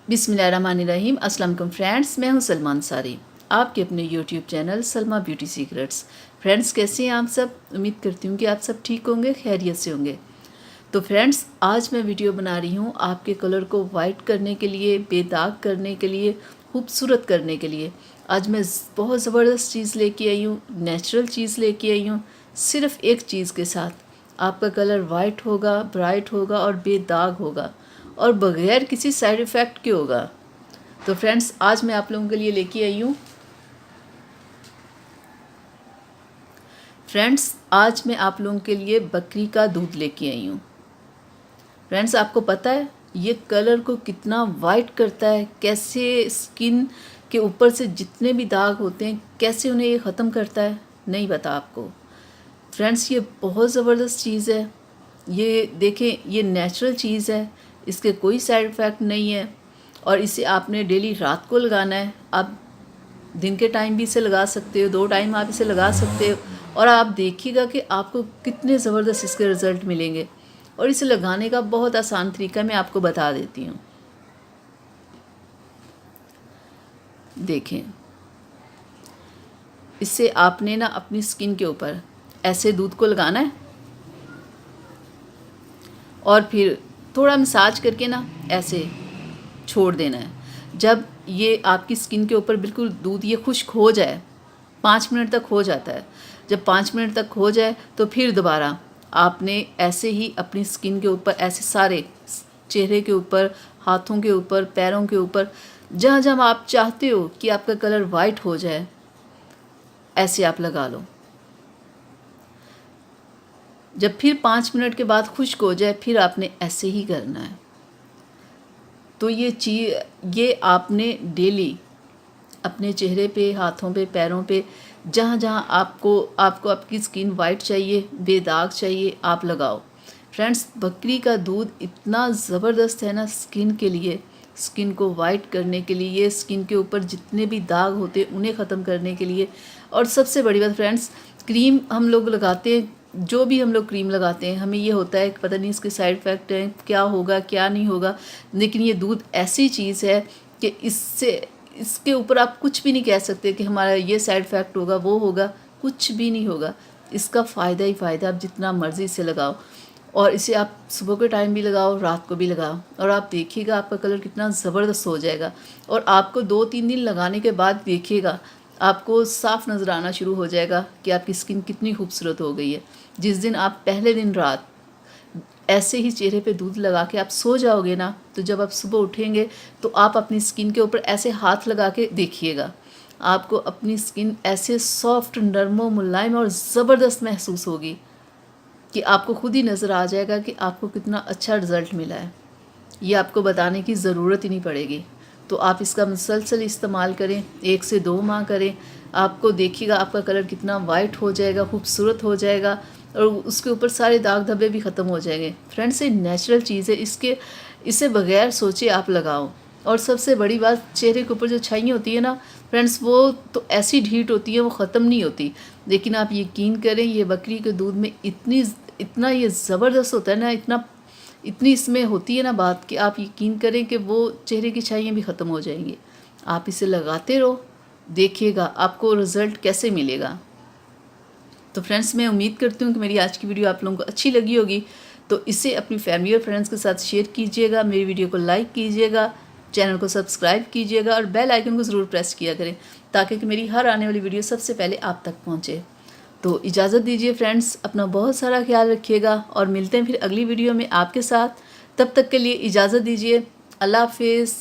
बिस्मिल्लाहिर्रहमानिर्रहीम। अस्सलाम वालेकुम फ्रेंड्स, मैं हूं सलमा अंसारी, आपके अपने YouTube channel Salma beauty secrets. Friends, कैसे हैं आप सब? उम्मीद करती हूँ कि आप सब ठीक होंगे, खैरियत से होंगे। तो फ्रेंड्स, आज मैं वीडियो बना रही हूँ आपके कलर को वाइट करने के लिए, बेदाग करने के लिए, खूबसूरत करने के लिए। आज मैं बहुत ज़बरदस्त चीज़ लेके आई हूँ, नेचुरल चीज़ लेके आई हूँ। सिर्फ एक चीज़ के साथ आपका कलर वाइट होगा, ब्राइट होगा और बेदाग होगा, और बगैर किसी साइड इफ़ेक्ट के होगा। तो फ्रेंड्स, आज मैं आप लोगों के लिए लेके आई हूँ आज मैं आप लोगों के लिए बकरी का दूध लेके आई हूँ। फ्रेंड्स, आपको पता है ये कलर को कितना वाइट करता है, कैसे स्किन के ऊपर से जितने भी दाग होते हैं कैसे उन्हें ये ख़त्म करता है, नहीं पता आपको। फ्रेंड्स, ये बहुत ज़बरदस्त चीज़ है। ये देखें, ये नेचुरल चीज़ है, इसके कोई साइड इफ़ेक्ट नहीं है, और इसे आपने डेली रात को लगाना है। आप दिन के टाइम भी इसे लगा सकते हो, 2 टाइम आप इसे लगा सकते हो, और आप देखिएगा कि आपको कितने ज़बरदस्त इसके रिज़ल्ट मिलेंगे। और इसे लगाने का बहुत आसान तरीका मैं आपको बता देती हूँ। देखें, इससे आपने ना अपनी स्किन के ऊपर ऐसे दूध को लगाना है, और फिर थोड़ा मसाज करके ना ऐसे छोड़ देना है। जब ये आपकी स्किन के ऊपर बिल्कुल दूध ये खुश्क हो जाए, 5 मिनट तक हो जाता है, जब 5 मिनट तक हो जाए तो फिर दोबारा आपने ऐसे ही अपनी स्किन के ऊपर, ऐसे सारे चेहरे के ऊपर, हाथों के ऊपर, पैरों के ऊपर, जहाँ जहाँ आप चाहते हो कि आपका कलर वाइट हो जाए, ऐसे आप लगा लो। जब फिर 5 मिनट के बाद खुश्क हो जाए, फिर आपने ऐसे ही करना है। तो ये आपने डेली अपने चेहरे पे, हाथों पे, पैरों पे, जहाँ जहाँ आपको आपकी स्किन वाइट चाहिए, बेदाग चाहिए, आप लगाओ। फ्रेंड्स, बकरी का दूध इतना ज़बरदस्त है ना स्किन के लिए, स्किन को वाइट करने के लिए, ये स्किन के ऊपर जितने भी दाग होते हैं उन्हें ख़त्म करने के लिए। और सबसे बड़ी बात फ्रेंड्स, क्रीम हम लोग लगाते हैं, जो भी हम लोग क्रीम लगाते हैं, हमें ये होता है कि पता नहीं इसके साइड इफ़ेक्ट हैं, क्या होगा क्या नहीं होगा। लेकिन ये दूध ऐसी चीज़ है कि इसके ऊपर आप कुछ भी नहीं कह सकते कि हमारा ये साइड इफ़ेक्ट होगा, वो होगा, कुछ भी नहीं होगा। इसका फ़ायदा ही फ़ायदा, आप जितना मर्ज़ी इसे लगाओ, और इसे आप सुबह के टाइम भी लगाओ, रात को भी लगाओ, और आप देखिएगा आपका कलर कितना ज़बरदस्त हो जाएगा। और आपको 2-3 दिन लगाने के बाद देखिएगा आपको साफ़ नज़र आना शुरू हो जाएगा कि आपकी स्किन कितनी खूबसूरत हो गई है। जिस दिन आप पहले दिन रात ऐसे ही चेहरे पे दूध लगा के आप सो जाओगे ना, तो जब आप सुबह उठेंगे तो आप अपनी स्किन के ऊपर ऐसे हाथ लगा के देखिएगा, आपको अपनी स्किन ऐसे सॉफ्ट, नरम, मुलायम और ज़बरदस्त महसूस होगी कि आपको खुद ही नज़र आ जाएगा कि आपको कितना अच्छा रिज़ल्ट मिला है। ये आपको बताने की ज़रूरत ही नहीं पड़ेगी। तो आप इसका मुसलसल इस्तेमाल करें, 1 से 2 माह करें, आपको देखिएगा आपका कलर कितना वाइट हो जाएगा, खूबसूरत हो जाएगा, और उसके ऊपर सारे दाग धब्बे भी ख़त्म हो जाएंगे। फ्रेंड्स, ये नेचुरल चीज़ है, इसे बगैर सोचे आप लगाओ। और सबसे बड़ी बात, चेहरे के ऊपर जो छाइयाँ होती है ना फ्रेंड्स, वो तो ऐसी ढीठ होती है, वो ख़त्म नहीं होती। लेकिन आप यकीन करें, ये बकरी के दूध में इतना ये ज़बरदस्त होता है ना, इतनी इसमें होती है ना बात, कि आप यकीन करें कि वो चेहरे की छाइयाँ भी ख़त्म हो जाएंगी। आप इसे लगाते रहो, देखिएगा आपको रिज़ल्ट कैसे मिलेगा। तो फ्रेंड्स, मैं उम्मीद करती हूँ कि मेरी आज की वीडियो आप लोगों को अच्छी लगी होगी। तो इसे अपनी फैमिली और फ्रेंड्स के साथ शेयर कीजिएगा, मेरी वीडियो को लाइक कीजिएगा, चैनल को सब्सक्राइब कीजिएगा, और बेल आइकन को ज़रूर प्रेस किया करें, ताकि कि मेरी हर आने वाली वीडियो सबसे पहले आप तक पहुँचे। तो इजाज़त दीजिए फ्रेंड्स, अपना बहुत सारा ख्याल रखिएगा, और मिलते हैं फिर अगली वीडियो में आपके साथ। तब तक के लिए इजाज़त दीजिए। अल्लाह हाफिज़।